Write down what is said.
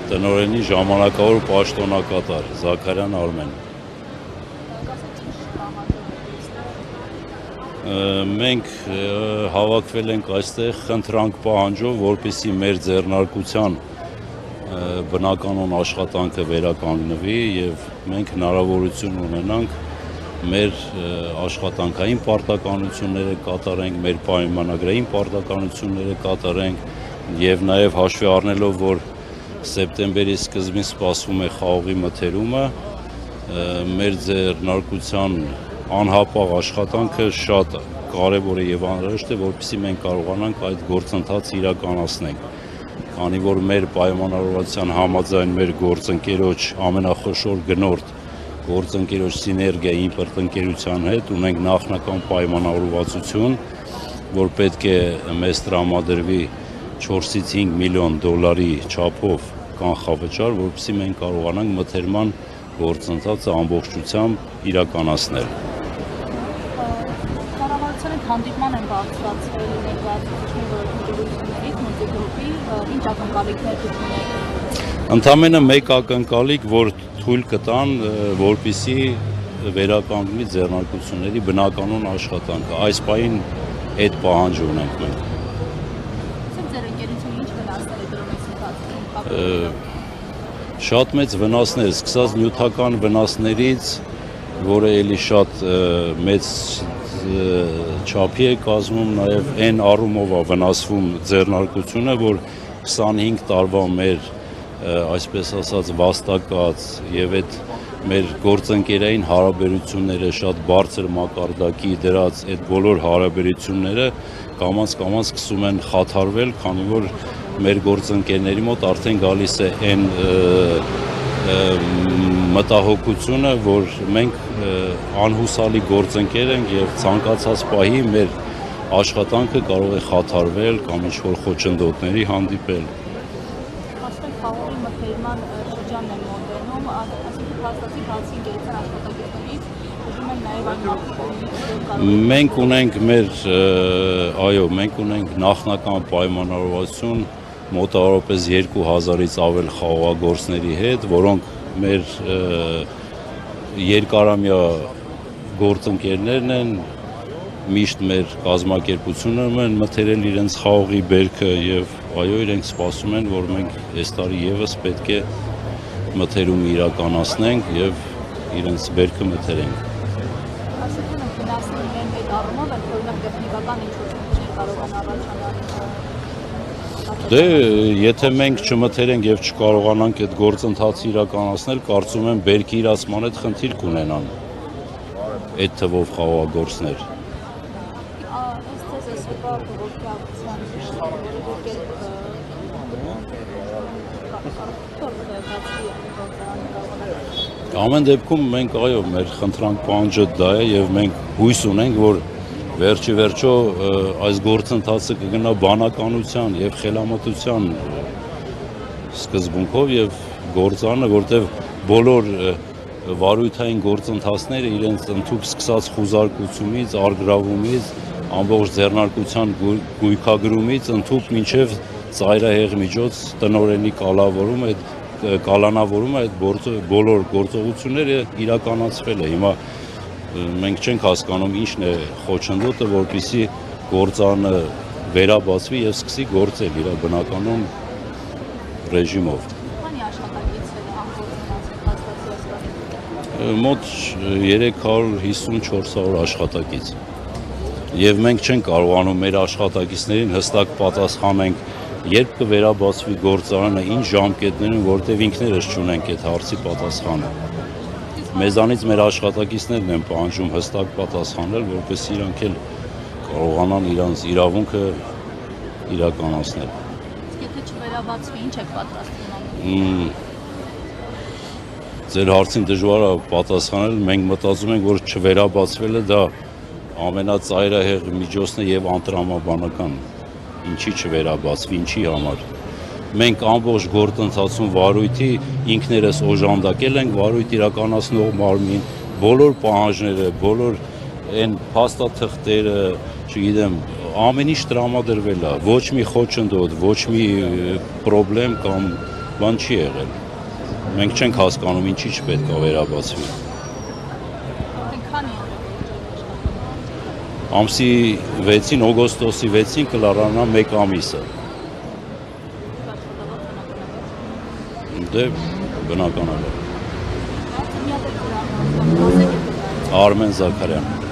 տնօրենի ժամանակավոր պաշտոնակատար Զաքարյան Արմեն։ Մենք հավաքվել ենք այստեղ խնդրանք պահանջով, որպեսզի մեր ձեռնարկության բնականոն աշխատանքը վերականգնվի եւ մենք հնարավորություն ունենանք մեր աշխատանքային պարտականությունները կատարենք, մեր պայմանագրային պարտականությունները կատարենք եւ նաեւ հաշվի առնելով, որ սեպտեմբերի սկզբին սպասվում է խաղողի մթերումը, մեր ձեռնարկության անհապաղ աշխատանքը շատ կարևոր է եւ անհրաժեշտ է, որպեսզի մենք կարողանանք այդ գործընթացը իրականացնենք, քանի որ մեր պայմանավորվածության համաձայն մեր գործընկերոջ ամենախոշոր գնորդ գործընկերոջ Սիներգիա իմպորտ ընկերության հետ ունենք նախնական պայմանավորվածություն, որ պետք է մեզ տրամադրվի 4-ից 5 միլիոն դոլարի չափով կանխավճար, որպեսզի մենք կարողանանք մթերման գործընթացը ամբողջությամբ իրականացնել։ Կառավարության հետ հանդիպման են բարձրացրել ներկայացուցիչների ընկերություններից մուտիկրուպի, ինչ ակնկալիքներ ունեք։ Ընդամենը մեկ ակնկալիք, որ թույլ կտան, որպեսզի վերականգնվի ձեռնարկությունների բնականոն աշխատանքը։ Այս պահին այդ պահանջը ունենք մենք։ Ձեր ընկերությունը ինչ վնասներ է դրում այս ընթացքում։ Շատ մեծ վնասներ, սկսած նյութական վնասներից, որը էլի շատ մեծ չափի է կազմում, նաև այն առումով է վնասվում ձեռնարկությունը, որ 25 տարվա մեր այսպես ասած վաստակած եւ այդ մեր գործընկերային հարաբերությունները շատ բարձր մակարդակի դրած այդ բոլոր հարաբերությունները կամաց սկսում են խաթարվել, քանի որ մեր գործընկերների մոտ արդեն գալիս է այն մտահոգությունը, որ մենք անհուսալի գործընկեր ենք եւ ցանկացած պահի մեր աշխատանքը կարող է խաթարվել կամ ինչ-որ խոչընդոտների հանդիպել։ Խաղողի մթերման շրջանն է մոտենում, այսինքն հաստատի բացի ընկերության աշխատակիցներից ուզում են նաև այն մենք ունենք նախնական պայմանավորվածություն մոտավորապես 2000-ից ավել խաղողագործների հետ, որոնք մեր երկարամյա գործընկերներն են, միշտ մեր կազմակերպությունը են մթերել իրենց խաղողի բերքը եւ իրենք սպասում են, որ մենք այս տարի եւս պետք է մթերումը իրականացնենք եւ իրենց բերքը մթերենք։ Այսինքն ֆինանսների են այդ առումով են, օրինակ տեխնիկական ինչ-որ խնդիրներ կարող են առաջանալ։ Դե, եթե մենք չմթերենք եւ չկարողանանք այդ գործընթացը իրականացնել, կարծում եմ բերքի իրացման հետ խնդիր կունենան այդ թվով խաղողագործներ։ Ամեն դեպքում մենք մեր խնդրանք պահանջը դա է եւ մենք հույս ունենք, որ վերջիվերջո այս գործընթացը կգնա բանականության եւ խելամտության սկզբունքով եւ գործանը, որտեւ բոլոր վարույթային գործընթացները իրենց ընդհանուր սկսած խուզարկությունից, արգրավումից, ամբողջ ձեռնարկության գույքագրումից ընդհանուր մինչև ծայրահեղ միջոց տնօրենի կալանավորումը այդ բոլոր գործողությունները իրականացվել է։ Հիմա մենք չենք հասկանում ինչն է խոչընդոտը, որպեսզի գործանը վերաբացվի եւ սկսի գործել իր բնականոն ռեժիմով։ Քանի աշխատակիցներ են Մոտ 350-400 աշխատակից։ Եվ մենք չենք կարողանում մեր աշխատակիցներին հստակ պատասխանենք, երբ կվերաբացվի գործարանը, ինչ ժամկետներում, որտեղ ինքներս չունենք այդ հարցի պատասխանը։ Մեզանից մեր աշխատակիցներն են պահանջում հստակ պատասխանել, որպեսզի իրանք էլ կարողանան իրանց իրավունքը իրականացնել։ Եթե չվերաբացվի, ինչ եք պատրաստվում։ Ձեր հարցին դժվար է պատասխանել, մենք մտածում ենք, որ չվերաբացվելը դա ամենածայրահեղ միջոցն է եւ անտրամաբանական, ինչի չվերաբացվի, ինչի համար։ Մենք ամբողջ գործընթացում վարույթի ինքներս օժանդակել ենք վարույթ իրականացնող մարմին, բոլոր պահանջները, բոլոր այն փաստաթղթերը, չգիտեմ, ամեն ինչ տրամադրվել է, ոչ մի խոչընդոտ, ոչ մի պրոբլեմ կամ բան չի եղել։ Մենք չենք հասկանում ինչի չպետք է վերաբացվի։ Քանի Ամսի 6-ին, օգոստոսի 6-ին կլարանա 1 ամիսը։ Դե բնականաբար։ Արմեն Արմեն Զաքարյան։